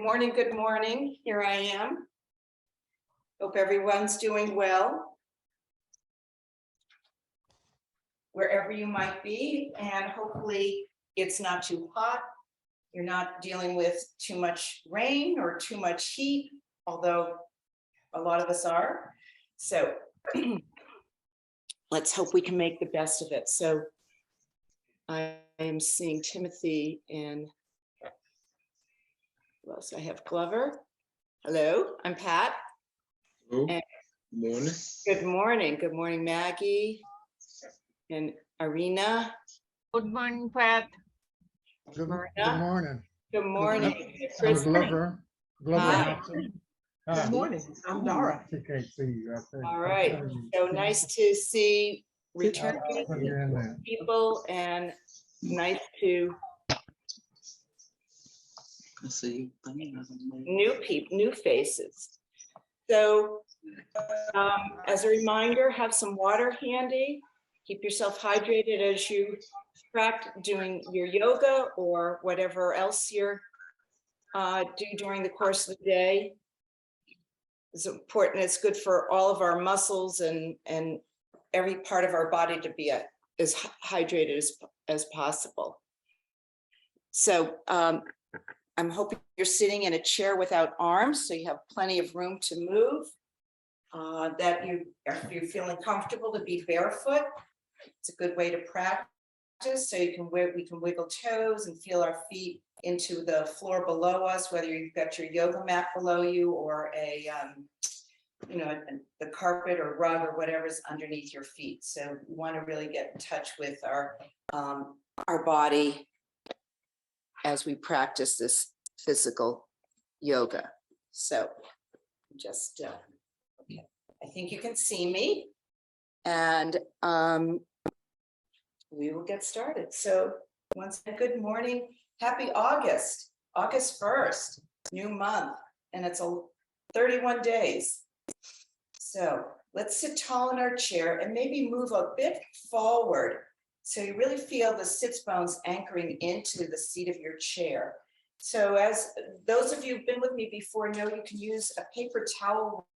morning, good morning. Here I am. Hope everyone's doing well, wherever you might be, and hopefully it's not too hot. You're not dealing with too much rain or too much heat, although a lot of us are. So let's hope we can make the best of it. So I am seeing Timothy and who else? I have Glover. Hello, I'm Pat. Hello. And Good morning. good morning. Good morning, Maggie and Irina. Good morning, Pat. Good Marina. morning. Good morning. I'm Chris. Glover. Glover Hi. Hudson. Good morning, I'm Dara. TKC. All right. So nice to see returning Put you in there. people and nice to new people, new faces. So as a reminder, have some water handy. Keep yourself hydrated as you practice doing your yoga or whatever else you're do during the course of the day. It's important. It's good for all of our muscles and every part of our body to be as hydrated as possible. So I'm hoping you're sitting in a chair without arms, so you have plenty of room to move. That if you're feeling comfortable to be barefoot, it's a good way to practice. So we can wiggle toes and feel our feet into the floor below us, whether you've got your yoga mat below you or the carpet or rug or whatever's underneath your feet. So we want to really get in touch with our body as we practice this physical yoga. So just okay, I think you can see me, and we will get started. So once again, good morning, happy August 1st, new month, and it's 31 days. So let's sit tall in our chair and maybe move a bit forward so you really feel the sits bones anchoring into the seat of your chair. So as those of you who've been with me before know, you can use a paper towel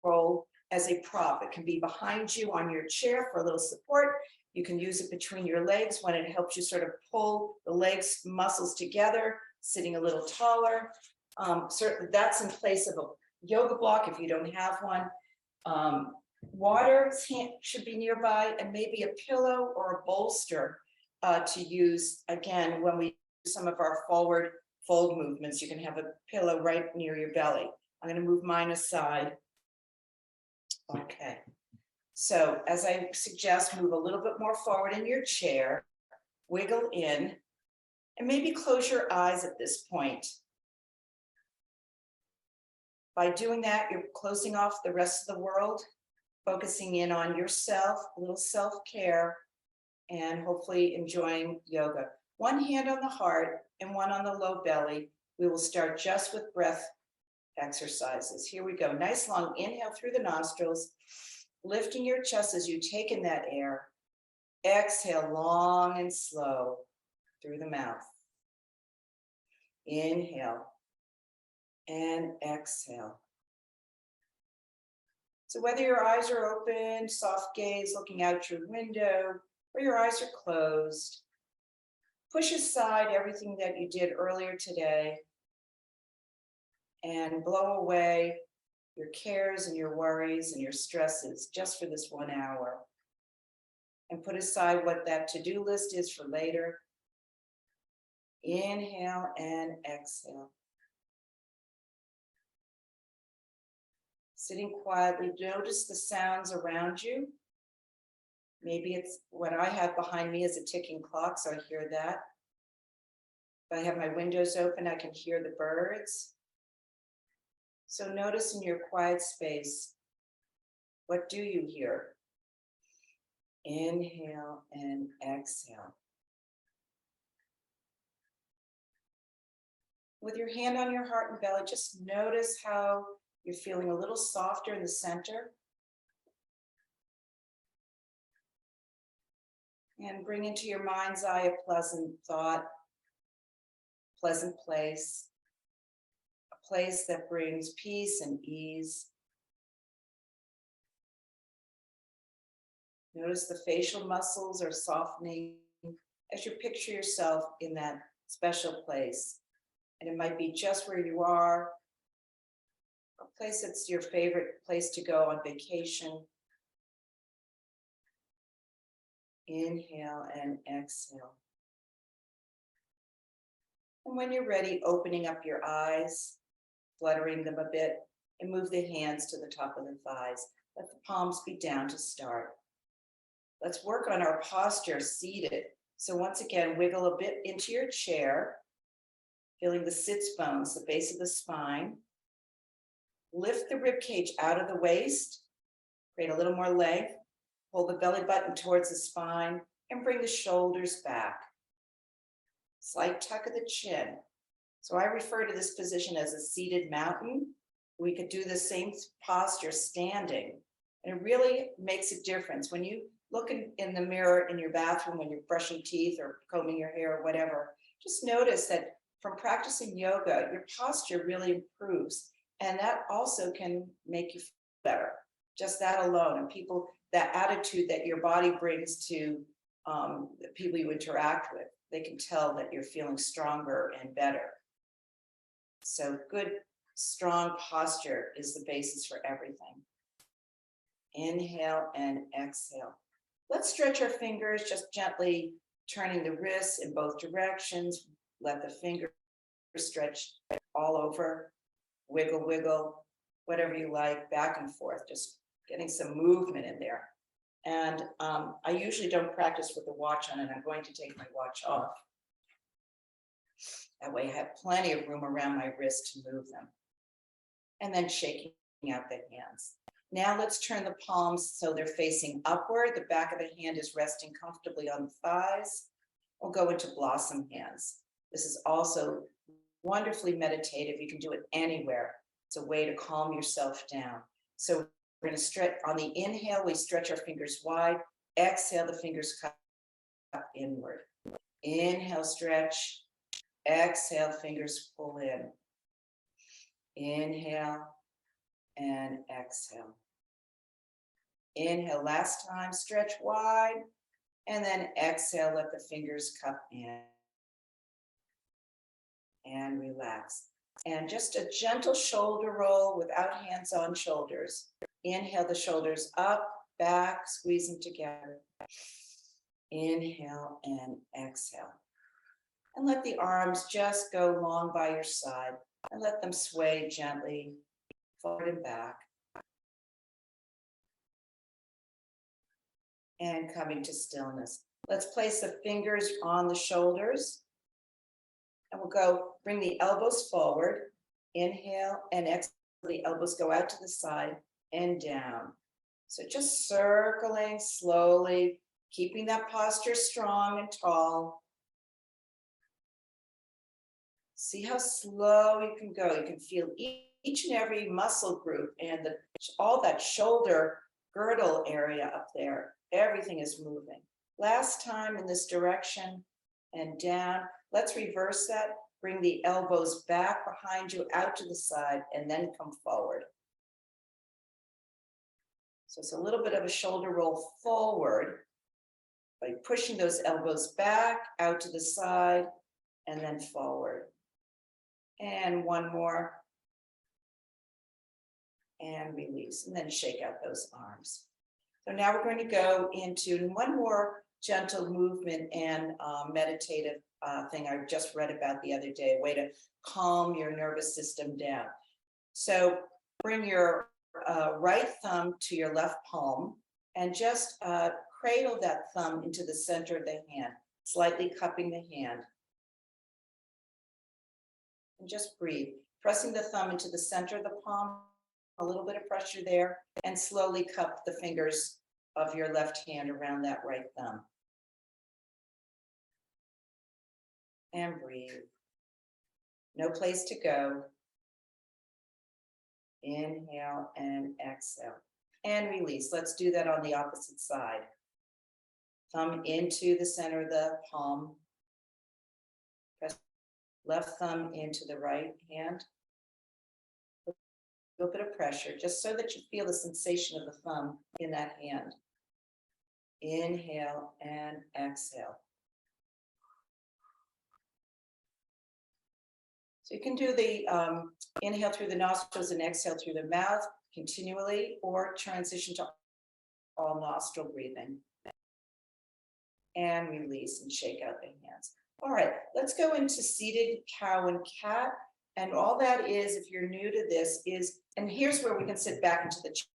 roll as a prop. It can be behind you on your chair for a little support. You can use it between your legs when it helps you sort of pull the legs muscles together, sitting a little taller. Certainly that's in place of a yoga block if you don't have one. Water should be nearby, and maybe a pillow or a bolster to use again when we do some of our forward fold movements. You can have a pillow right near your belly. I'm going to move mine aside. Okay, so as I suggest, move a little bit more forward in your chair, wiggle in, and maybe close your eyes at this point. By doing that, you're closing off the rest of the world, focusing in on yourself, a little self-care, and hopefully enjoying yoga. One hand on the heart and one on the low belly. We will start just with breath exercises. Here we go. Nice long inhale through the nostrils, lifting your chest as you take in that air. Exhale long and slow through the mouth. Inhale and exhale. So whether your eyes are open, soft gaze looking out your window, or your eyes are closed, push aside everything that you did earlier today and blow away your cares and your worries and your stresses just for this 1 hour. And put aside what that to-do list is for later. Inhale and exhale. Sitting quietly, notice the sounds around you. Maybe it's what I have behind me is a ticking clock, so I hear that. If I have my windows open, I can hear the birds. So notice in your quiet space, what do you hear? Inhale and exhale. With your hand on your heart and belly, just notice how you're feeling a little softer in the center. And bring into your mind's eye a pleasant thought, pleasant place, a place that brings peace and ease. Notice the facial muscles are softening as you picture yourself in that special place. And it might be just where you are, a place that's your favorite place to go on vacation. Inhale and exhale. And when you're ready, opening up your eyes, fluttering them a bit, and move the hands to the top of the thighs. Let the palms be down to start. Let's work on our posture seated. So once again, wiggle a bit into your chair, feeling the sits bones, the base of the spine. Lift the rib cage out of the waist, create a little more length. Pull the belly button towards the spine and bring the shoulders back. Slight tuck of the chin. So I refer to this position as a seated mountain. We could do the same posture standing. And it really makes a difference. When you look in the mirror in your bathroom when you're brushing teeth or combing your hair or whatever, just notice that from practicing yoga, your posture really improves. And that also can make you feel better. Just that alone. And people, that attitude that your body brings to the people you interact with, they can tell that you're feeling stronger and better. So good, strong posture is the basis for everything. Inhale and exhale. Let's stretch our fingers, just gently turning the wrists in both directions. Let the fingers stretch all over. Wiggle, wiggle, whatever you like, back and forth, just getting some movement in there. And I usually don't practice with the watch on, and I'm going to take my watch off. That way I have plenty of room around my wrist to move them. And then shaking out the hands. Now let's turn the palms so they're facing upward. The back of the hand is resting comfortably on the thighs. We'll go into blossom hands. This is also wonderfully meditative. You can do it anywhere. It's a way to calm yourself down. So we're going to stretch on the inhale. We stretch our fingers wide. Exhale, the fingers cup inward. Inhale, stretch. Exhale, fingers pull in. Inhale and exhale. Inhale, last time, stretch wide. And then exhale, let the fingers cup in. And relax. And just a gentle shoulder roll without hands on shoulders. Inhale the shoulders up, back, squeeze them together. Inhale and exhale. And let the arms just go long by your side and let them sway gently forward and back. And coming to stillness. Let's place the fingers on the shoulders. And we'll go bring the elbows forward. Inhale and exhale. The elbows go out to the side and down. So just circling slowly, keeping that posture strong and tall. See how slow you can go. You can feel each and every muscle group and all that shoulder girdle area up there. Everything is moving. Last time in this direction and down. Let's reverse that. Bring the elbows back behind you, out to the side, and then come forward. So it's a little bit of a shoulder roll forward by pushing those elbows back, out to the side, and then forward. And one more. And release, and then shake out those arms. So now we're going to go into one more gentle movement and meditative thing I just read about the other day, a way to calm your nervous system down. So bring your right thumb to your left palm and just cradle that thumb into the center of the hand, slightly cupping the hand. And just breathe, pressing the thumb into the center of the palm, a little bit of pressure there, and slowly cup the fingers of your left hand around that right thumb. And breathe. No place to go. Inhale and exhale. And release. Let's do that on the opposite side. Thumb into the center of the palm. Press left thumb into the right hand. little bit of pressure, just so that you feel the sensation of the thumb in that hand. Inhale and exhale. So you can do the inhale through the nostrils and exhale through the mouth continually, or transition to all nostril breathing. And release and shake out the hands. All right, let's go into seated cow and cat. And all that is, if you're new to this, is, and here's where we can sit back into the chair.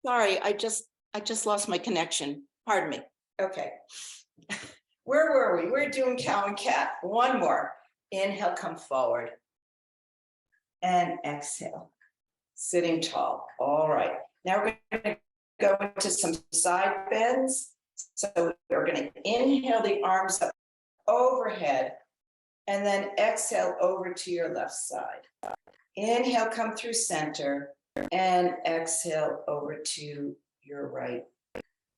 Sorry, I just lost my connection. Pardon me. Okay. Where were we? We're doing cow and cat. One more. Inhale, come forward. And exhale. Sitting tall. All right. Now we're going to go into some side bends. So we're going to inhale the arms up overhead and then exhale over to your left side. Inhale, come through center, and exhale over to your right.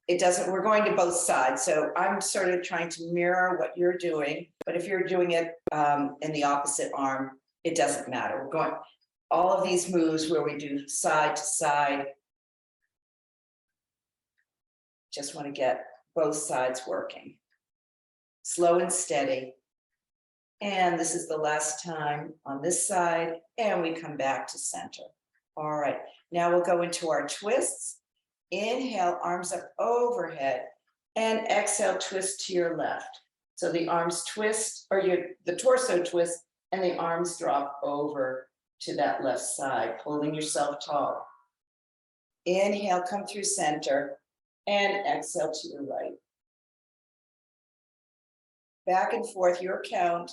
It doesn't, we're going to both sides. So I'm sort of trying to mirror what you're doing, but if you're doing it in the opposite arm, it doesn't matter. We're going, all of these moves where we do side to side. Just want to get both sides working. Slow and steady. And this is the last time on this side, and we come back to center. All right, now we'll go into our twists. Inhale, arms up overhead, and exhale, twist to your left. So the arms twist, or the torso twist, and the arms drop over to that left side, holding yourself tall. Inhale, come through center, and exhale to your right. Back and forth, your count.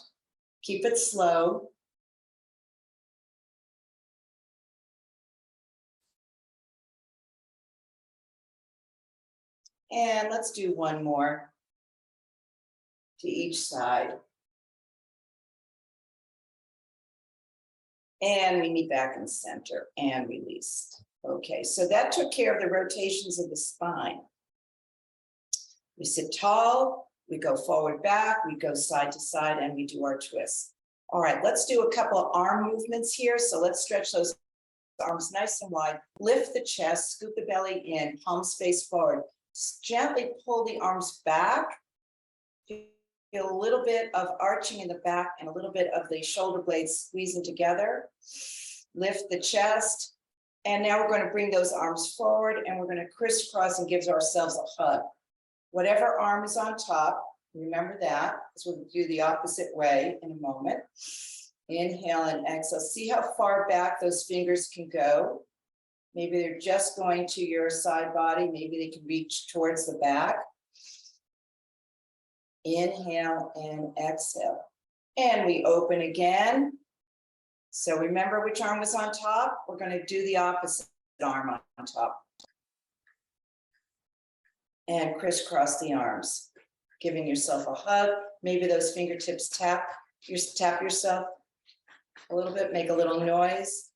Keep it slow. And let's do one more to each side. And we meet back in center and release. Okay, so that took care of the rotations of the spine. We sit tall, we go forward, back, we go side to side, and we do our twists. All right, let's do a couple of arm movements here. So let's stretch those arms nice and wide. Lift the chest, scoop the belly in, palms face forward. Gently pull the arms back. Feel a little bit of arching in the back and a little bit of the shoulder blades squeezing together. Lift the chest. And now we're going to bring those arms forward and we're going to crisscross and give ourselves a hug. Whatever arm is on top, remember that, because we'll do the opposite way in a moment. Inhale and exhale. See how far back those fingers can go. Maybe they're just going to your side body. Maybe they can reach towards the back. Inhale and exhale. And we open again. So remember which arm was on top? We're going to do the opposite arm on top. And crisscross the arms, giving yourself a hug. Maybe those fingertips tap yourself a little bit, make a little noise.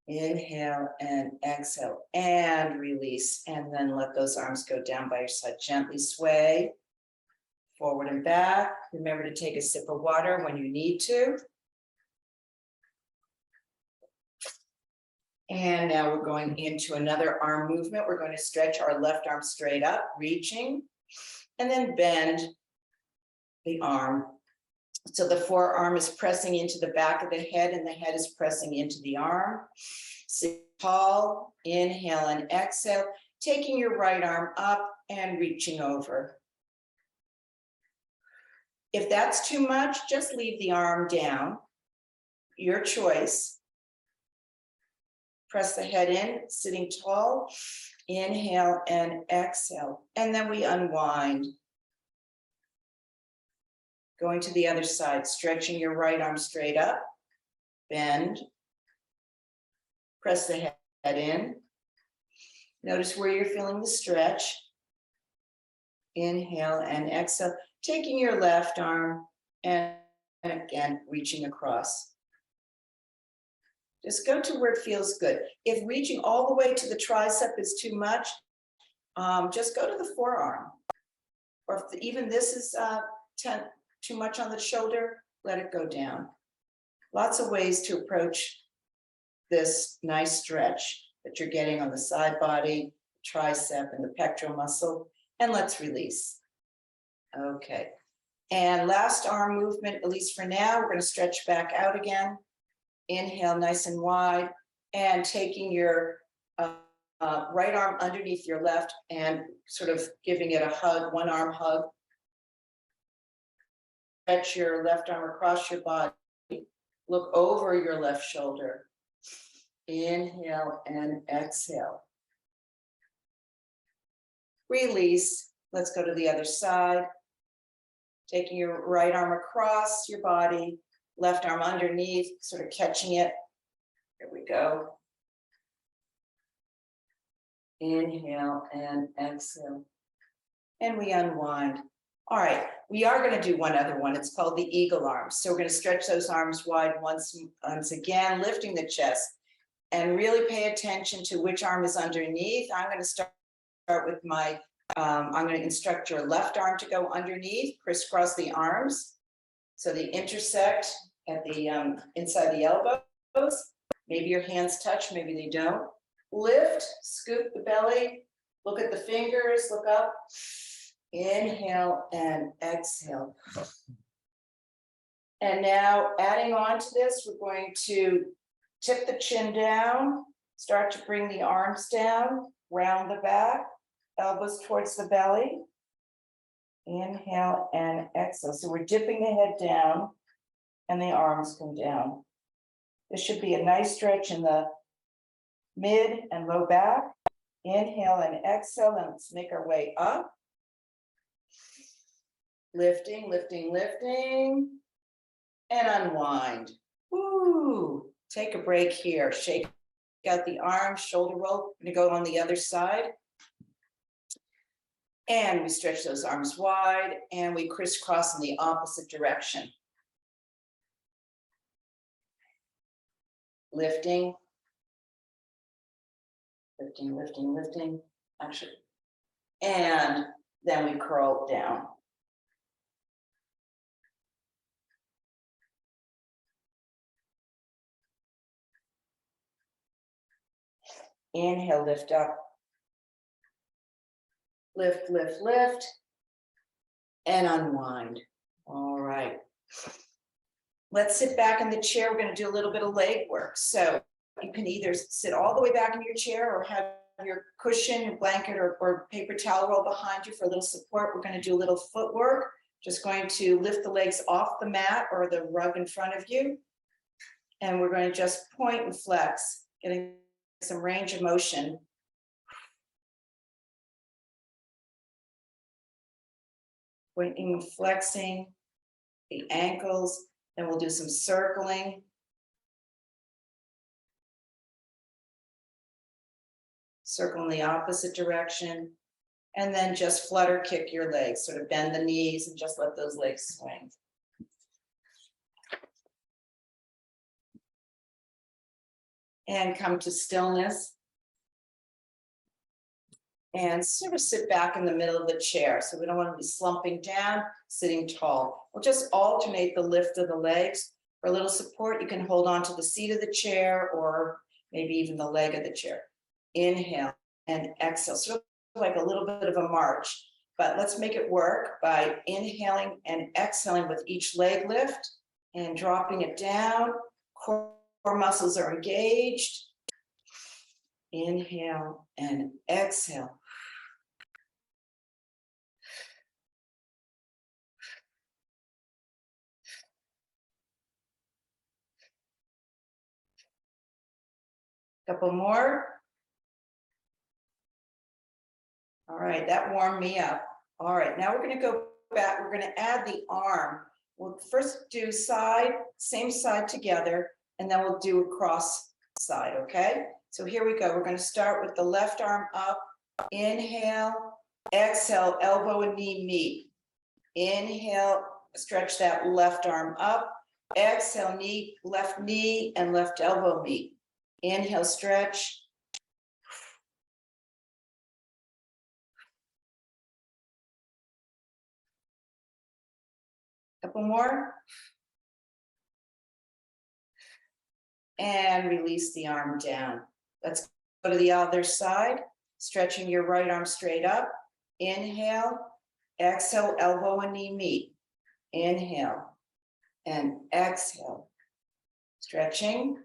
Inhale and exhale and release, and then let those arms go down by your side. Gently sway forward and back. Remember to take a sip of water when you need to. And now we're going into another arm movement. We're going to stretch our left arm straight up, reaching, and then bend the arm. So the forearm is pressing into the back of the head and the head is pressing into the arm. Sit tall, inhale and exhale, taking your right arm up and reaching over. If that's too much, just leave the arm down. Your choice. Press the head in, sitting tall. Inhale and exhale. And then we unwind. Going to the other side, stretching your right arm straight up. Bend. Press the head in. Notice where you're feeling the stretch. Inhale and exhale. Taking your left arm and again, reaching across. Just go to where it feels good. If reaching all the way to the tricep is too much, just go to the forearm. Or if even this is too much on the shoulder, let it go down. Lots of ways to approach this nice stretch that you're getting on the side body, tricep, and the pectoral muscle. And let's release. Okay. And last arm movement, at least for now, we're going to stretch back out again. Inhale nice and wide, and taking your right arm underneath your left and sort of giving it a hug, one arm hug. Stretch your left arm across your body. Look over your left shoulder. Inhale and exhale. Release. Let's go to the other side. Taking your right arm across your body, left arm underneath, sort of catching it. Here we go. Inhale and exhale. And we unwind. All right, we are going to do one other one. It's called the eagle arm. So we're going to stretch those arms wide once again, lifting the chest. And really pay attention to which arm is underneath. I'm going to start with my, I'm going to instruct your left arm to go underneath, crisscross the arms. So they intersect at the inside the elbows. Maybe your hands touch, maybe they don't. Lift, scoop the belly, look at the fingers, look up. Inhale and exhale. And now adding on to this, we're going to tip the chin down, start to bring the arms down, round the back, elbows towards the belly. Inhale and exhale. So we're dipping the head down and the arms come down. This should be a nice stretch in the mid and low back. Inhale and exhale, and let's make our way up. Lifting, lifting, lifting, and unwind. Woo! Take a break here. Shake out the arms, shoulder roll. I'm gonna go on the other side. And we stretch those arms wide and we crisscross in the opposite direction. Lifting, lifting, lifting, lifting, actually. And then we curl down. Inhale, lift up. Lift, lift, lift. And unwind. All right. Let's sit back in the chair. We're going to do a little bit of leg work. So you can either sit all the way back in your chair or have your cushion, your blanket, or paper towel roll behind you for a little support. We're going to do a little footwork. Just going to lift the legs off the mat or the rug in front of you. And we're going to just point and flex, getting some range of motion. Pointing and flexing the ankles. Then we'll do some circling. Circle in the opposite direction. And then just flutter kick your legs, sort of bend the knees and just let those legs swing. And come to stillness. And sort of sit back in the middle of the chair. So we don't want to be slumping down, sitting tall. We'll just alternate the lift of the legs. For a little support, you can hold on to the seat of the chair or maybe even the leg of the chair. Inhale and exhale, sort of like a little bit of a march, but let's make it work by inhaling and exhaling with each leg lift and dropping it down. Core muscles are engaged. Inhale and exhale. Couple more. All right, that warmed me up. All right, now we're gonna go back. We're gonna add the arm. We'll first do same side together, and then we'll do a cross side, okay? So here we go. We're gonna start with the left arm up. Inhale, exhale, elbow and knee meet. Inhale, stretch that left arm up. Exhale, left knee and left elbow meet. Inhale, stretch. Couple more. And release the arm down. Let's go to the other side, stretching your right arm straight up. Inhale, exhale, elbow and knee meet. Inhale and exhale. Stretching.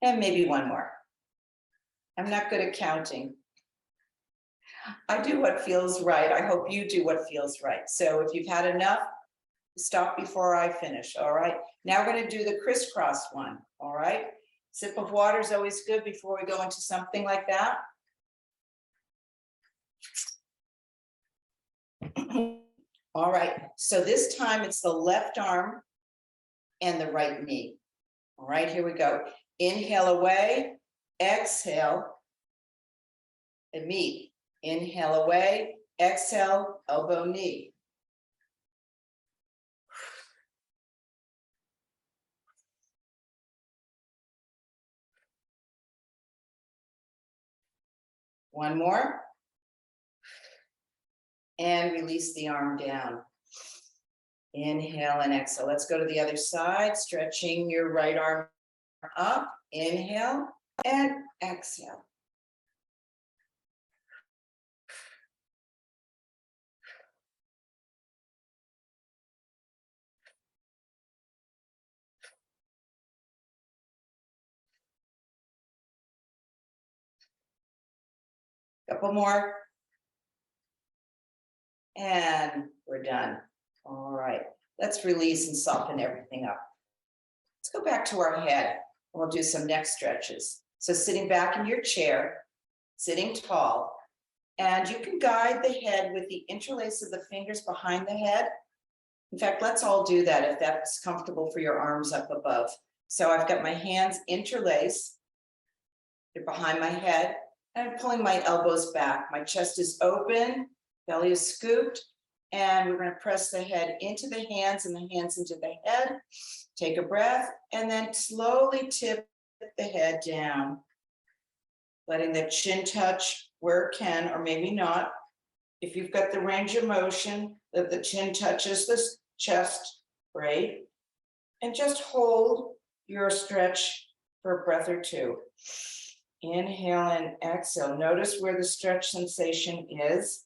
And maybe one more. I'm not good at counting. I do what feels right. I hope you do what feels right. So if you've had enough, stop before I finish, all right? Now we're gonna do the crisscross one, all right? Sip of water is always good before we go into something like that. All right, so this time it's the left arm and the right knee. All right, here we go. Inhale away, exhale, and meet. Inhale away, exhale, elbow, knee. One more. And release the arm down. Inhale and exhale. Let's go to the other side, stretching your right arm up. Inhale and exhale. Couple more. And we're done. All right, let's release and soften everything up. Let's go back to our head. We'll do some neck stretches. So sitting back in your chair, sitting tall, and you can guide the head with the interlace of the fingers behind the head. In fact, let's all do that if that's comfortable for your arms up above. So I've got my hands interlaced. They're behind my head, and I'm pulling my elbows back. My chest is open, belly is scooped, and we're going to press the head into the hands and the hands into the head. Take a breath, and then slowly tip the head down, letting the chin touch where it can, or maybe not. If you've got the range of motion that the chin touches the chest, great. And just hold your stretch for a breath or two. Inhale and exhale. Notice where the stretch sensation is.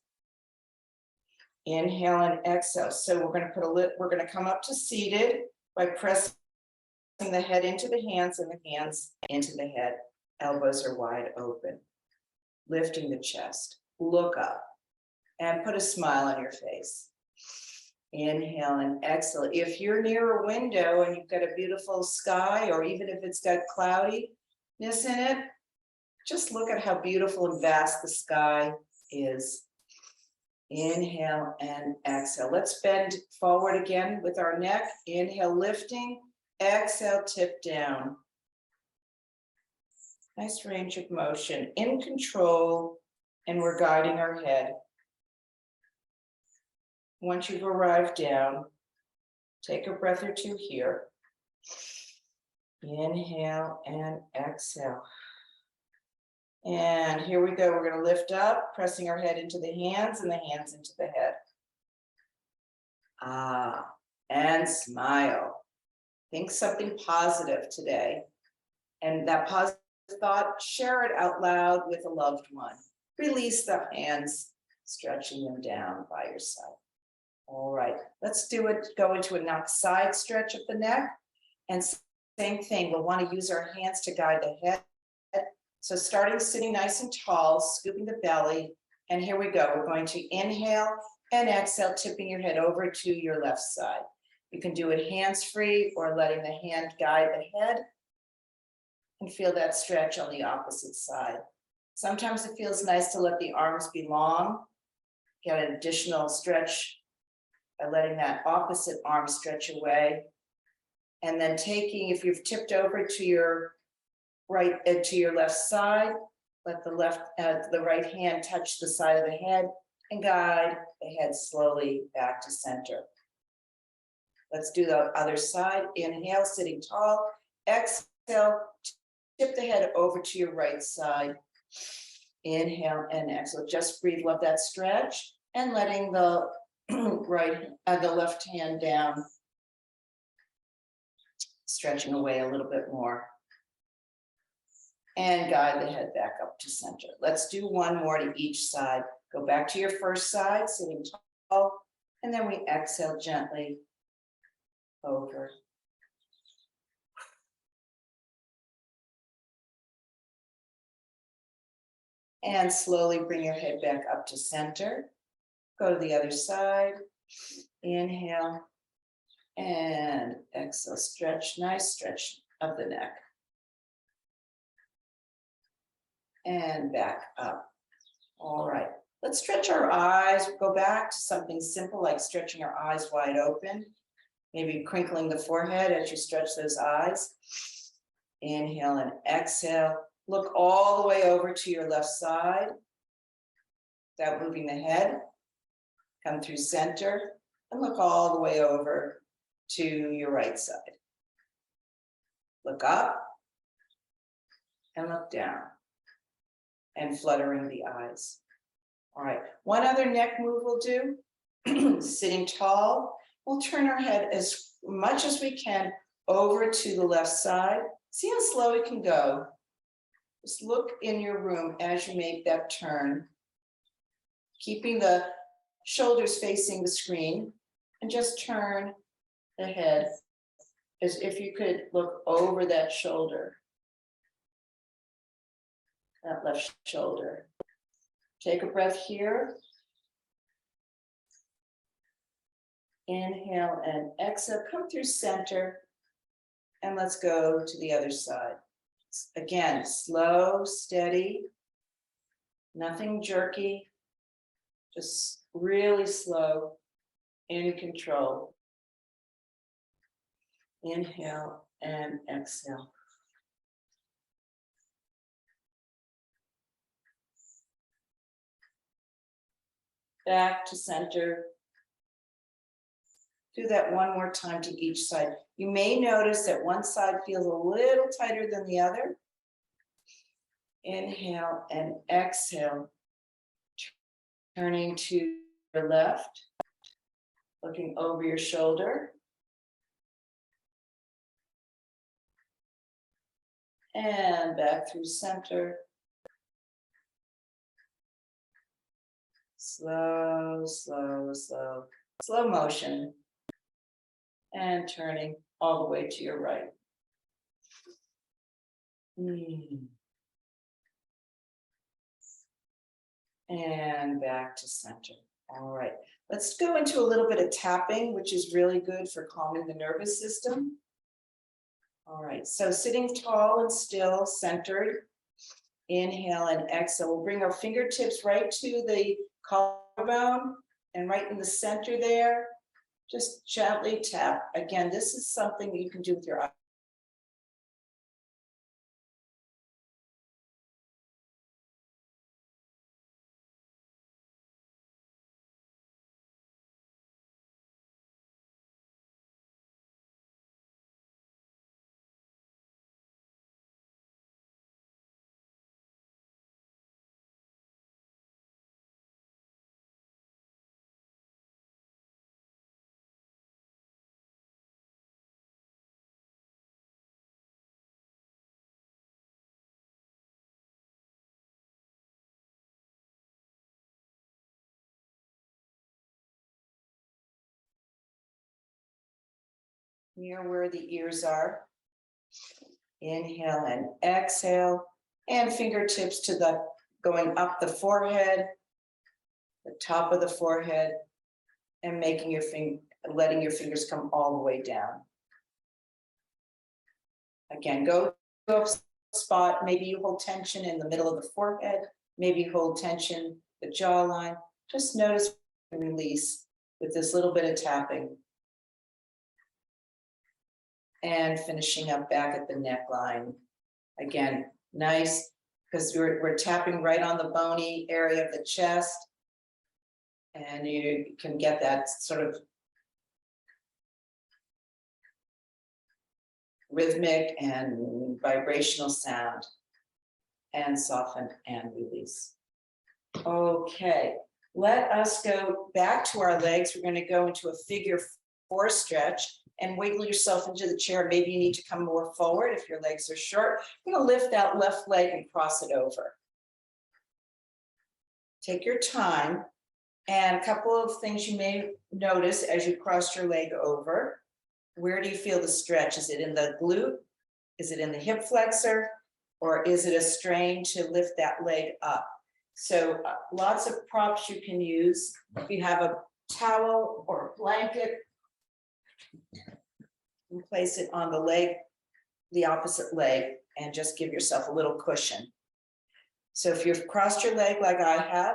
Inhale and exhale. So we're going to we're going to come up to seated by pressing the head into the hands and the hands into the head. Elbows are wide open. Lifting the chest. Look up and put a smile on your face. Inhale and exhale. If you're near a window and you've got a beautiful sky, or even if it's got cloudiness in it, just look at how beautiful and vast the sky is. Inhale and exhale. Let's bend forward again with our neck. Inhale, lifting. Exhale, tip down. Nice range of motion, in control, and we're guiding our head. Once you've arrived down, take a breath or two here. Inhale and exhale. And here we go. We're going to lift up, pressing our head into the hands and the hands into the head. And smile. Think something positive today. And that positive thought, share it out loud with a loved one. Release the hands, stretching them down by your side. All right, let's do it. Go into a side stretch of the neck. And same thing, we'll want to use our hands to guide the head So starting sitting nice and tall, scooping the belly. And here we go. We're going to inhale and exhale, tipping your head over to your left side. You can do it hands-free or letting the hand guide the head. And feel that stretch on the opposite side. Sometimes it feels nice to let the arms be long. Get an additional stretch by letting that opposite arm stretch away. And then taking, if you've tipped over to your right, to your left side, let the right hand touch the side of the head and guide the head slowly back to center. Let's do the other side. Inhale, sitting tall. Exhale, tip the head over to your right side. Inhale and exhale. Just breathe, love that stretch, and letting the the left hand down, stretching away a little bit more. And guide the head back up to center. Let's do one more to each side. Go back to your first side, sitting tall, and then we exhale gently over. And slowly bring your head back up to center. Go to the other side. Inhale and exhale. Stretch, nice stretch of the neck. And back up. All right, let's stretch our eyes. Go back to something simple like stretching our eyes wide open. Maybe crinkling the forehead as you stretch those eyes. Inhale and exhale. Look all the way over to your left side without moving the head. Come through center and look all the way over to your right side. Look up and look down. And fluttering the eyes. All right, one other neck move we'll do. Sitting tall, we'll turn our head as much as we can over to the left side. See how slow it can go. Just look in your room as you make that turn, keeping the shoulders facing the screen, and just turn the head as if you could look over that shoulder. That left shoulder. Take a breath here. Inhale and exhale, come through center. And let's go to the other side. Again, slow, steady, nothing jerky, just really slow, in control. Inhale and exhale. Back to center. Do that one more time to each side. You may notice that one side feels a little tighter than the other. Inhale and exhale. Turning to your left, looking over your shoulder. And back through center. Slow, slow, slow, slow motion. And turning all the way to your right. And back to center. All right, let's go into a little bit of tapping, which is really good for calming the nervous system. All right, so sitting tall and still, centered. Inhale and exhale. We'll bring our fingertips right to the collarbone and right in the center there. Just gently tap. Again, this is something you can do with your eyes. Near where the ears are. Inhale and exhale. And fingertips to the, going up the forehead, the top of the forehead, and making your letting your fingers come all the way down. Again, go to a spot, maybe you hold tension in the middle of the forehead, maybe you hold tension, the jawline. Just notice and release with this little bit of tapping. And finishing up back at the neckline. Again, nice, because we're tapping right on the bony area of the chest. And you can get that sort of rhythmic and vibrational sound. And soften and release. Okay, let us go back to our legs. We're going to go into a figure 4 stretch and wiggle yourself into the chair. Maybe you need to come more forward if your legs are short. You're going to lift that left leg and cross it over. Take your time, and a couple of things you may notice as you cross your leg over. Where do you feel the stretch? Is it in the glute? Is it in the hip flexor? Or is it a strain to lift that leg up? So lots of props you can use. If you have a towel or a blanket, you place it on the leg, the opposite leg, and just give yourself a little cushion. So if you've crossed your leg like I have,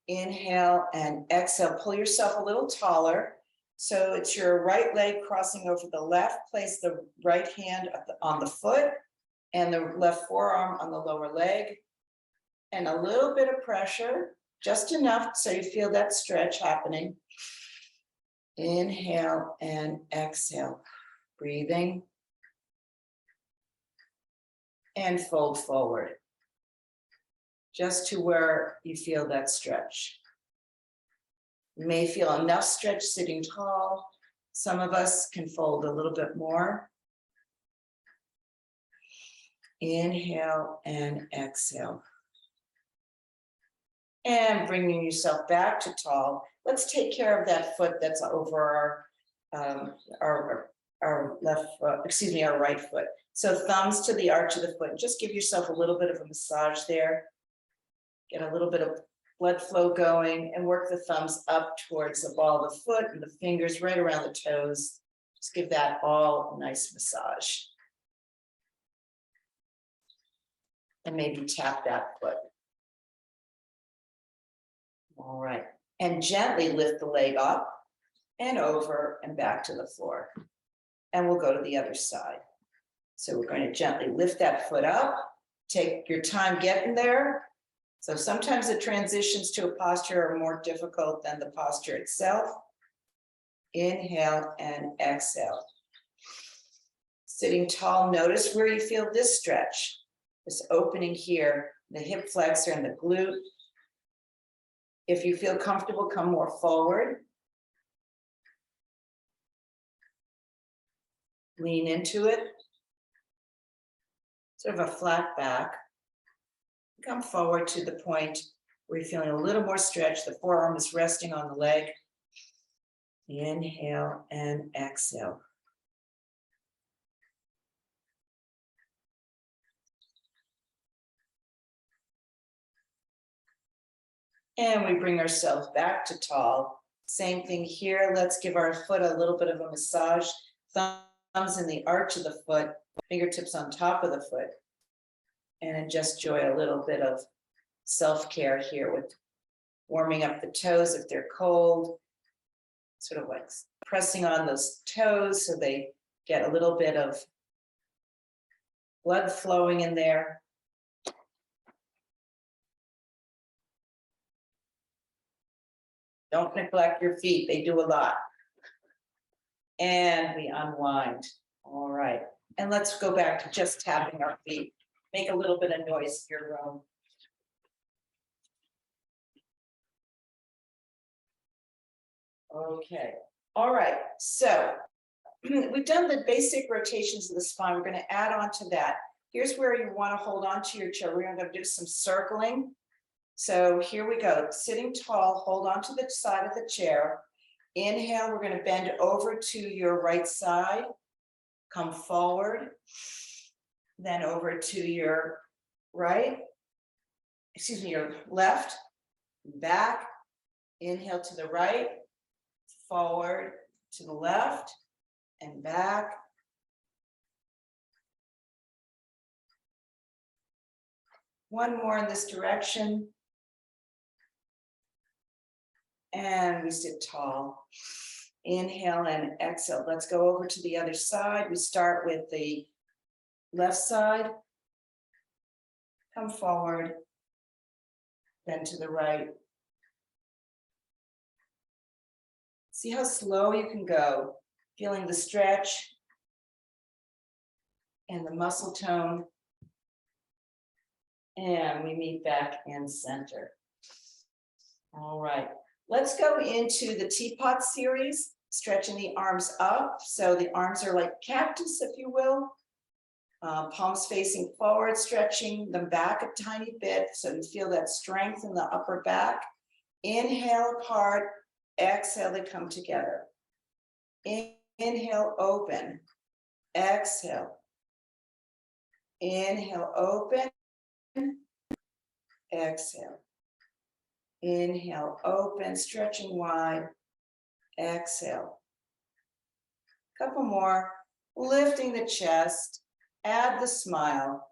inhale and exhale, pull yourself a little taller. So it's your right leg crossing over the left, place the right hand on the foot and the left forearm on the lower leg, and a little bit of pressure, just enough so you feel that stretch happening. Inhale and exhale, breathing, and fold forward, just to where you feel that stretch. You may feel enough stretch sitting tall. Some of us can fold a little bit more. Inhale and exhale. And bringing yourself back to tall. Let's take care of that foot that's over our left foot, excuse me, our right foot. So thumbs to the arch of the foot. Just give yourself a little bit of a massage there. Get a little bit of blood flow going and work the thumbs up towards the ball of the foot and the fingers right around the toes. Just give that all a nice massage. And maybe tap that foot. All right, and gently lift the leg up and over and back to the floor. And we'll go to the other side. So we're going to gently lift that foot up, take your time getting there. So sometimes the transitions to a posture are more difficult than the posture itself. Inhale and exhale. Sitting tall, notice where you feel this stretch. This opening here, the hip flexor and the glute. If you feel comfortable, come more forward. Lean into it. Sort of a flat back. Come forward to the point where you're feeling a little more stretch. The forearm is resting on the leg. Inhale and exhale. And we bring ourselves back to tall. Same thing here. Let's give our foot a little bit of a massage. Thumbs in the arch of the foot, fingertips on top of the foot. And just enjoy a little bit of self-care here with warming up the toes if they're cold. Sort of like pressing on those toes so they get a little bit of blood flowing in there. Don't neglect your feet, they do a lot. And we unwind. All right, and let's go back to just tapping our feet. Make a little bit of noise in your room. Okay, all right, so we've done the basic rotations of the spine. We're going to add on to that. Here's where you want to hold on to your chair. We're going to do some circling. So here we go, sitting tall, hold on to the side of the chair. Inhale, we're going to bend over to your right side, come forward, then over to your right, excuse me, your left, back, inhale to the right, forward to the left, and back. One more in this direction. And we sit tall. Inhale and exhale. Let's go over to the other side. We start with the left side. Come forward, then to the right. See how slow you can go, feeling the stretch and the muscle tone. And we meet back in center. All right, let's go into the teapot series, stretching the arms up. So the arms are like cactus, if you will. Palms facing forward, stretching them back a tiny bit so you feel that strength in the upper back. Inhale apart, exhale, they come together. Inhale, open, exhale. Inhale, open, exhale. Inhale, open, stretching wide, exhale. Couple more, lifting the chest, add the smile.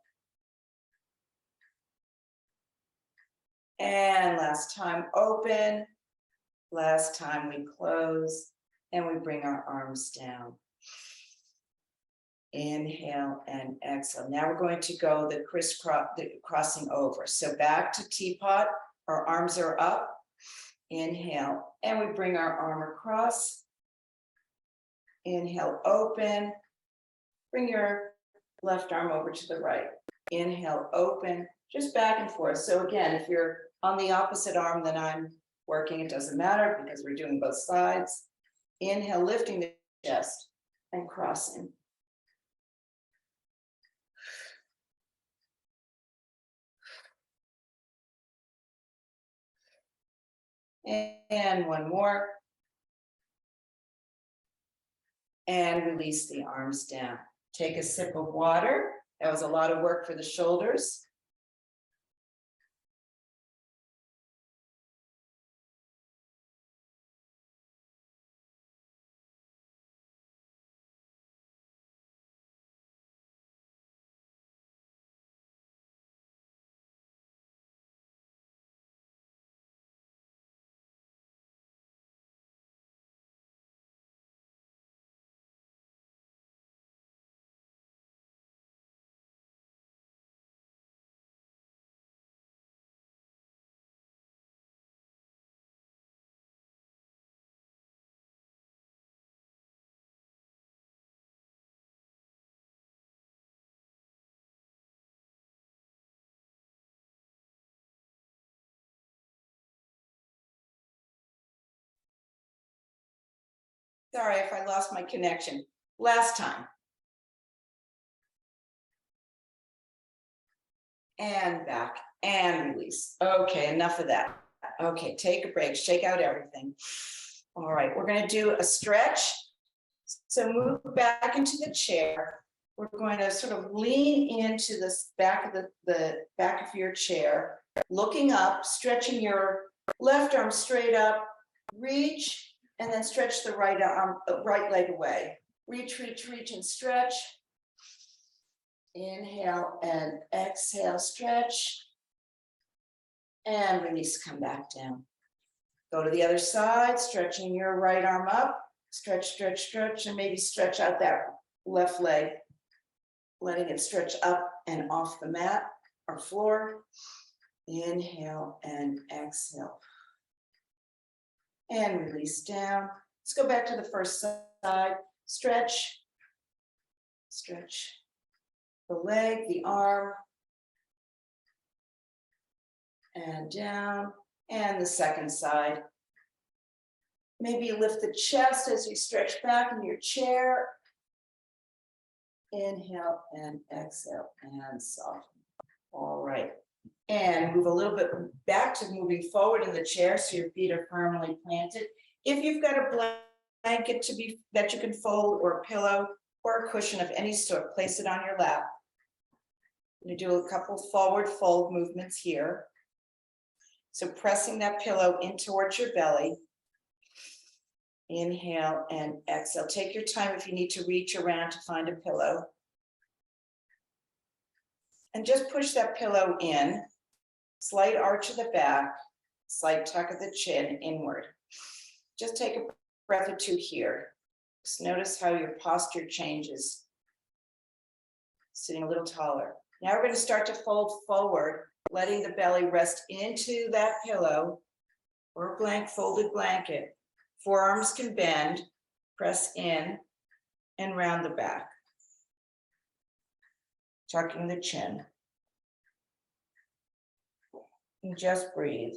And last time, open. Last time we close and we bring our arms down. Inhale and exhale. Now we're going to go the crisscross, crossing over. So back to teapot, our arms are up. Inhale, and we bring our arm across. Inhale, open. Bring your left arm over to the right. Inhale, open, just back and forth. So again, if you're on the opposite arm than I'm working, it doesn't matter because we're doing both sides. Inhale, lifting the chest and crossing. And one more. And release the arms down. Take a sip of water. That was a lot of work for the shoulders. Sorry if I lost my connection. Last time. And back and release. Okay, enough of that. Okay, take a break, shake out everything. All right, we're going to do a stretch. So move back into the chair. We're going to sort of lean into this back of the back of your chair, looking up, stretching your left arm straight up, reach, and then stretch the right arm, right leg away. Reach, reach, reach, and stretch. Inhale and exhale, stretch. And release, come back down. Go to the other side, stretching your right arm up. Stretch, stretch, stretch, and maybe stretch out that left leg. Letting it stretch up and off the mat or floor. Inhale and exhale. And release down. Let's go back to the first side. Stretch, stretch the leg, the arm, and down. And the second side. Maybe you lift the chest as you stretch back in your chair. Inhale and exhale and soften. All right. And move a little bit back to moving forward in the chair so your feet are firmly planted. If you've got a blanket that you can fold, or a pillow or a cushion of any sort, place it on your lap. I'm gonna do a couple forward fold movements here. So pressing that pillow in towards your belly. Inhale and exhale. Take your time if you need to reach around to find a pillow. And just push that pillow in. Slight arch of the back, slight tuck of the chin inward. Just take a breath or two here. Just notice how your posture changes. Sitting a little taller. Now we're going to start to fold forward, letting the belly rest into that pillow or folded blanket. Forearms can bend, press in and round the back. Tucking the chin. And just breathe.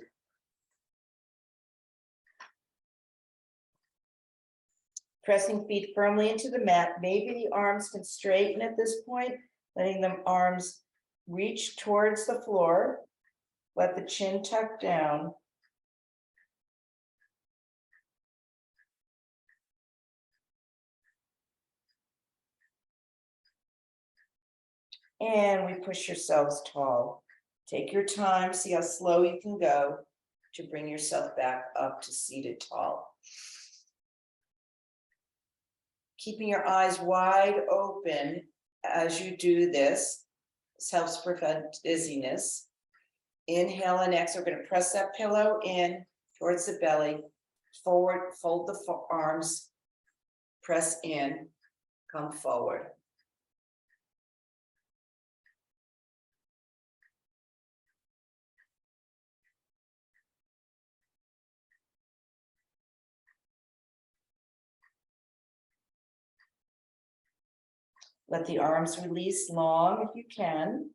Pressing feet firmly into the mat. Maybe the arms can straighten at this point, letting the arms reach towards the floor. Let the chin tuck down. And we push yourselves tall. Take your time, see how slow you can go to bring yourself back up to seated tall. Keeping your eyes wide open as you do this. This helps prevent dizziness. Inhale and exhale. We're going to press that pillow in towards the belly. Forward, fold the arms, press in, come forward. Let the arms release long if you can.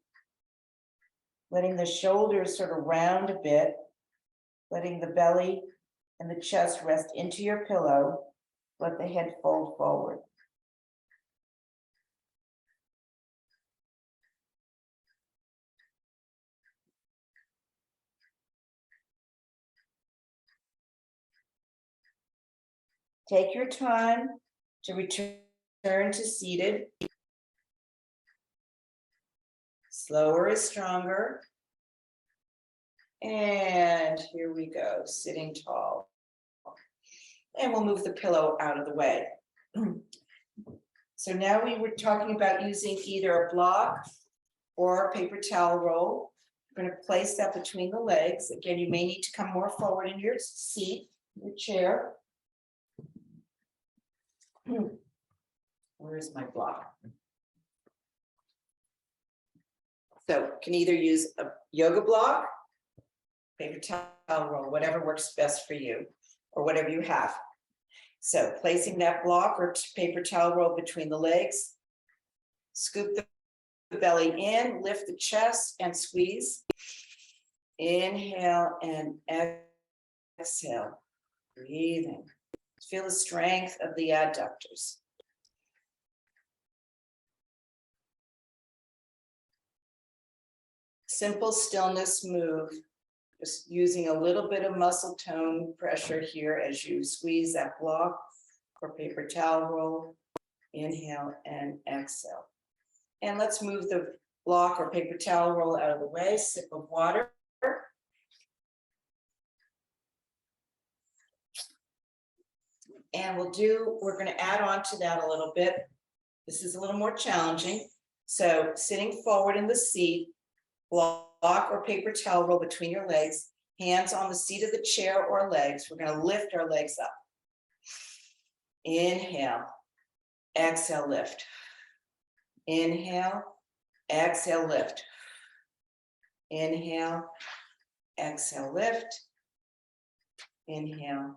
Letting the shoulders sort of round a bit. Letting the belly and the chest rest into your pillow. Let the head fold forward. Take your time to return to seated. Slower is stronger. And here we go, sitting tall. And we'll move the pillow out of the way. So now we were talking about using either a block or a paper towel roll. We're going to place that between the legs. Again, you may need to come more forward in your seat, your chair. Where is my block? So can either use a yoga block, paper towel roll, whatever works best for you, or whatever you have. So placing that block or paper towel roll between the legs, scoop the belly in, lift the chest and squeeze. Inhale and exhale, breathing. Feel the strength of the adductors. Simple stillness move, just using a little bit of muscle tone pressure here as you squeeze that block or paper towel roll. Inhale and exhale. And let's move the block or paper towel roll out of the way. Sip of water. And we're going to add on to that a little bit. This is a little more challenging. So sitting forward in the seat, block or paper towel roll between your legs, hands on the seat of the chair or legs. We're going to lift our legs up. Inhale, exhale, lift. Inhale, exhale, lift. Inhale, exhale, lift. Inhale,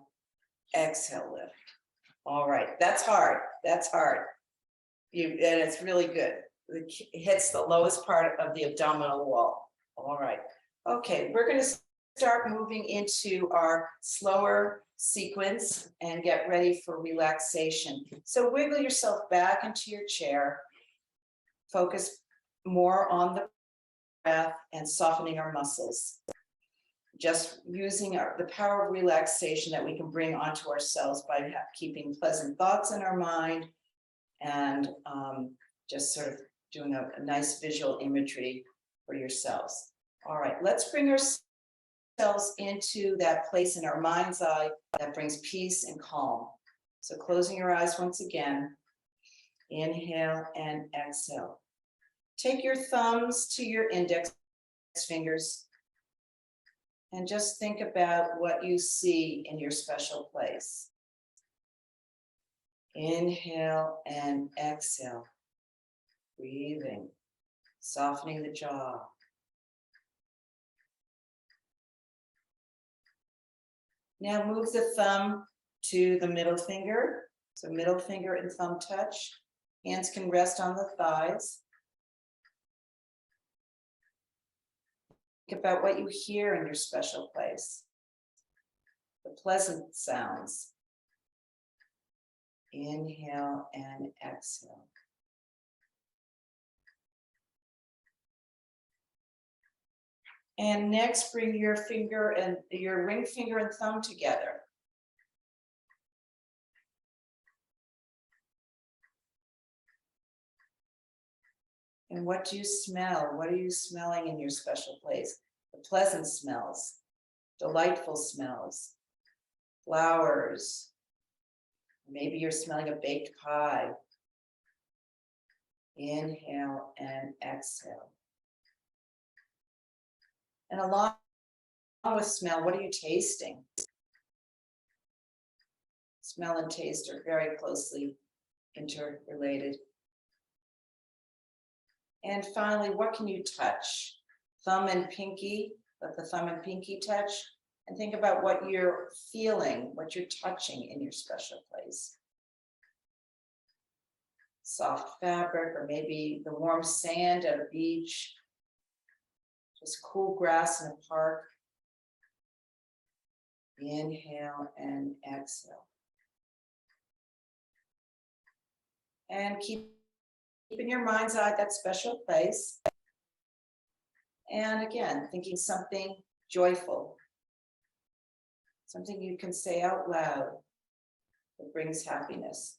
exhale, lift. All right, that's hard. That's hard. And it's really good. It hits the lowest part of the abdominal wall. All right. Okay, we're going to start moving into our slower sequence and get ready for relaxation. So wiggle yourself back into your chair. Focus more on the breath and softening our muscles. Just using the power of relaxation that we can bring onto ourselves by keeping pleasant thoughts in our mind and just sort of doing a nice visual imagery for yourselves. All right, let's bring ourselves into that place in our mind's eye that brings peace and calm. So closing your eyes once again, inhale and exhale. Take your thumbs to your index fingers and just think about what you see in your special place. Inhale and exhale, breathing, softening the jaw. Now move the thumb to the middle finger. So middle finger and thumb touch. Hands can rest on the thighs. Think about what you hear in your special place. The pleasant sounds. Inhale and exhale. And next, bring your finger and your ring finger and thumb together. And what do you smell? What are you smelling in your special place? The pleasant smells, delightful smells, flowers. Maybe you're smelling a baked pie. Inhale and exhale. And along with smell, what are you tasting? Smell and taste are very closely interrelated. And finally, what can you touch? Thumb and pinky, let the thumb and pinky touch, and think about what you're feeling, what you're touching in your special place. Soft fabric, or maybe the warm sand at a beach, just cool grass in a park. Inhale and exhale. And keep in your mind's eye that special place. And again, thinking something joyful, something you can say out loud that brings happiness.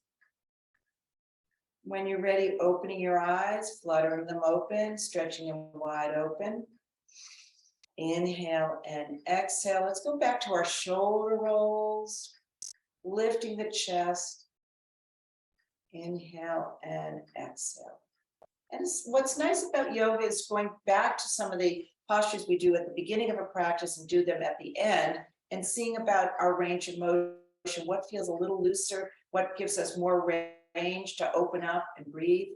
When you're ready, opening your eyes, fluttering them open, stretching them wide open. Inhale and exhale. Let's go back to our shoulder rolls, lifting the chest. Inhale and exhale. And what's nice about yoga is going back to some of the postures we do at the beginning of a practice and do them at the end, and seeing about our range of motion, what feels a little looser, what gives us more range to open up and breathe.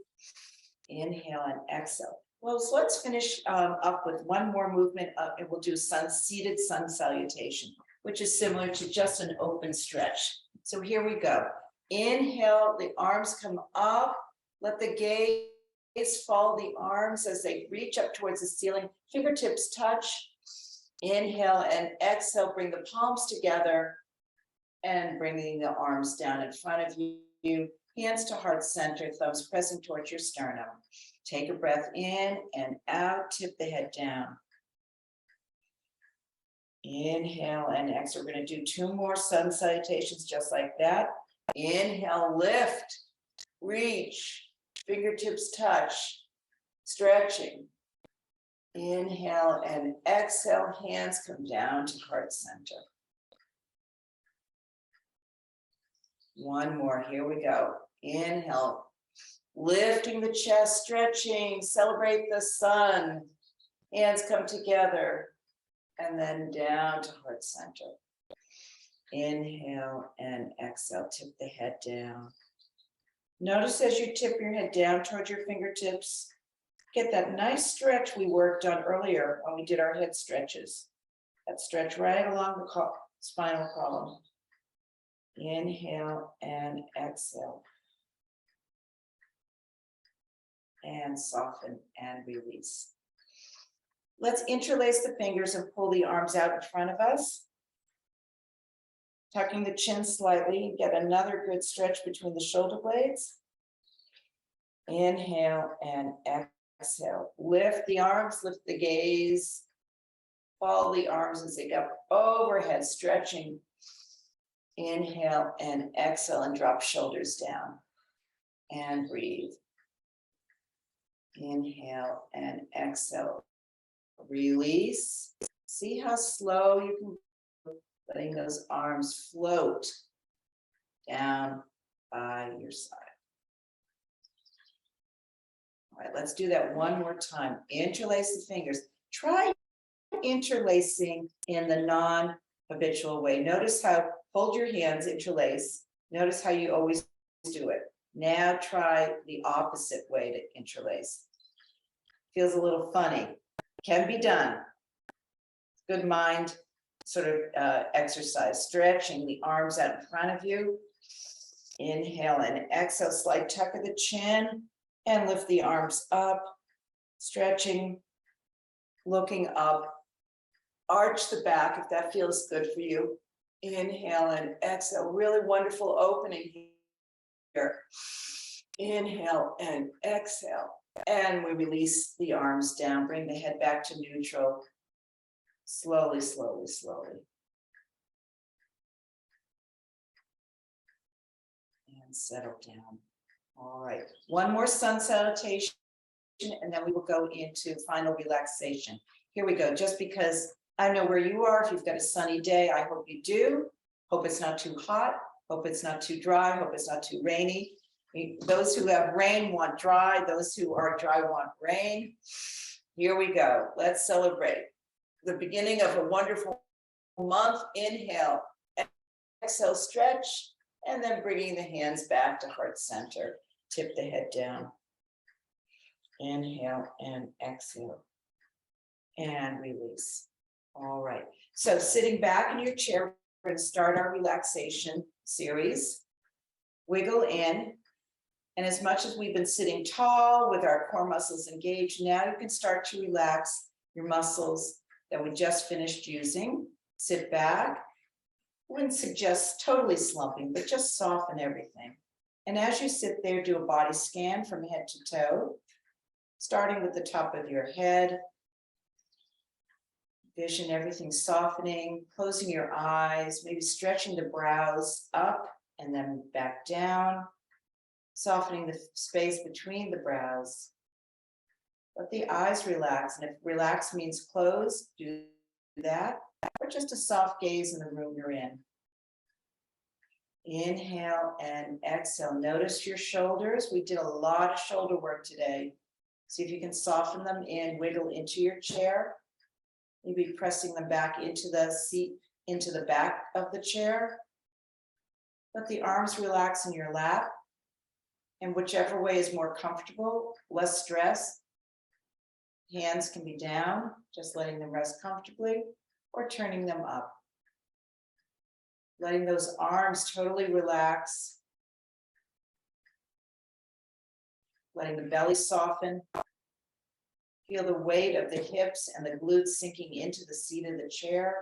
Inhale and exhale. Well, so let's finish up with one more movement, and we'll do seated sun salutation, which is similar to just an open stretch. So here we go. Inhale, the arms come up, let the gaze follow the arms as they reach up towards the ceiling, fingertips touch. Inhale and exhale, bring the palms together and bringing the arms down in front of you, hands to heart center, thumbs pressing towards your sternum. Take a breath in and out, tip the head down. Inhale and exhale. We're going to do 2 more sun salutations just like that. Inhale, lift, reach, fingertips touch, stretching. Inhale and exhale, hands come down to heart center. One more, here we go. Inhale, lifting the chest, stretching, celebrate the sun. Hands come together and then down to heart center. Inhale and exhale, tip the head down. Notice as you tip your head down towards your fingertips, get that nice stretch we worked on earlier when we did our head stretches. That stretch right along the spinal column. Inhale and exhale. And soften and release. Let's interlace the fingers and pull the arms out in front of us. Tucking the chin slightly, get another good stretch between the shoulder blades. Inhale and exhale. Lift the arms, lift the gaze. Follow the arms as they go overhead, stretching. Inhale and exhale and drop shoulders down. And breathe. Inhale and exhale. Release. See how slow you can, letting those arms float down by your side. All right, let's do that one more time. Interlace the fingers. Try interlacing in the non-habitual way. Notice how, hold your hands, interlace. Notice how you always do it. Now try the opposite way to interlace. Feels a little funny. Can be done. Good mind sort of exercise. Stretching the arms out in front of you. Inhale and exhale, slight tuck of the chin and lift the arms up. Stretching, looking up. Arch the back if that feels good for you. Inhale and exhale. Really wonderful opening here. Inhale and exhale. And we release the arms down. Bring the head back to neutral. Slowly, slowly, slowly. And settle down. All right. One more sun salutation, and then we will go into final relaxation. Here we go. Just because I know where you are, if you've got a sunny day, I hope you do. Hope it's not too hot. Hope it's not too dry. Hope it's not too rainy. Those who have rain want dry. Those who are dry want rain. Here we go. Let's celebrate the beginning of a wonderful month. Inhale, exhale, stretch, and then bringing the hands back to heart center. Tip the head down. Inhale and exhale. And release. All right. So sitting back in your chair, we're going to start our relaxation series. Wiggle in. And as much as we've been sitting tall with our core muscles engaged, now you can start to relax your muscles that we just finished using. Sit back. I wouldn't suggest totally slumping, but just soften everything. And as you sit there, do a body scan from head to toe, starting with the top of your head. Vision everything softening, closing your eyes, maybe stretching the brows up and then back down, softening the space between the brows. Let the eyes relax, and if relax means close, do that, or just a soft gaze in the room you're in. Inhale and exhale. Notice your shoulders. We did a lot of shoulder work today. See if you can soften them in, wiggle into your chair. Maybe pressing them back into the seat, into the back of the chair. Let the arms relax in your lap. And whichever way is more comfortable, less stress. Hands can be down, just letting them rest comfortably, or turning them up. Letting those arms totally relax. Letting the belly soften. Feel the weight of the hips and the glutes sinking into the seat of the chair.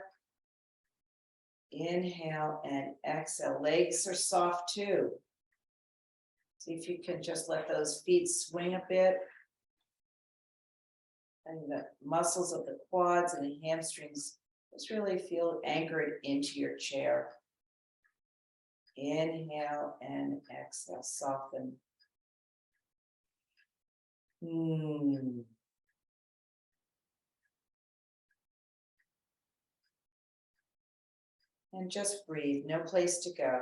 Inhale and exhale. Legs are soft too. See if you can just let those feet swing a bit. And the muscles of the quads and the hamstrings just really feel anchored into your chair. Inhale and exhale, soften. And just breathe, no place to go.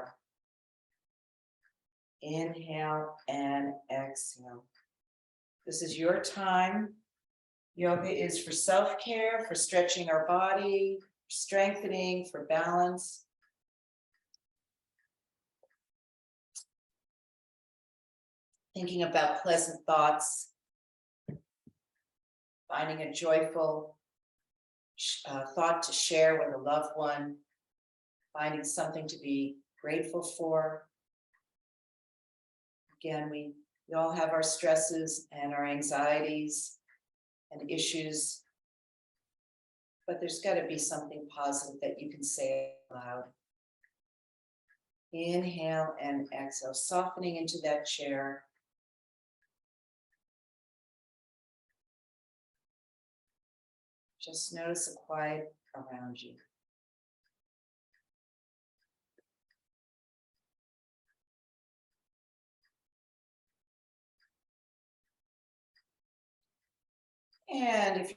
Inhale and exhale. This is your time. Yoga is for self-care, for stretching our body, for strengthening, for balance. Thinking about pleasant thoughts. Finding a joyful thought to share with a loved one. Finding something to be grateful for. Again, we all have our stresses and our anxieties and issues, but there's got to be something positive that you can say aloud. Inhale and exhale, softening into that chair. Just notice the quiet around you. And if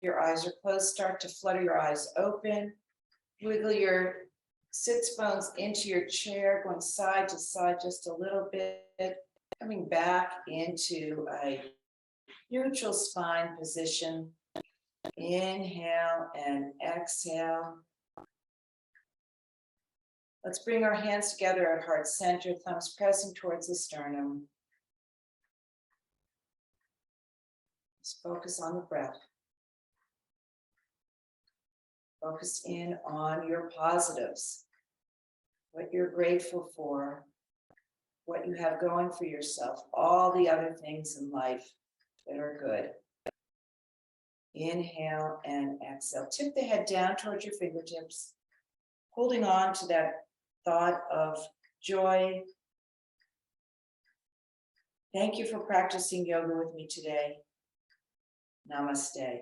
your eyes are closed, start to flutter your eyes open. Wiggle your sits bones into your chair, going side to side just a little bit, coming back into a neutral spine position. Inhale and exhale. Let's bring our hands together at heart center, thumbs pressing towards the sternum. Let's focus on the breath. Focus in on your positives, what you're grateful for, what you have going for yourself, all the other things in life that are good. Inhale and exhale. Tip the head down towards your fingertips, holding on to that thought of joy. Thank you for practicing yoga with me today. Namaste.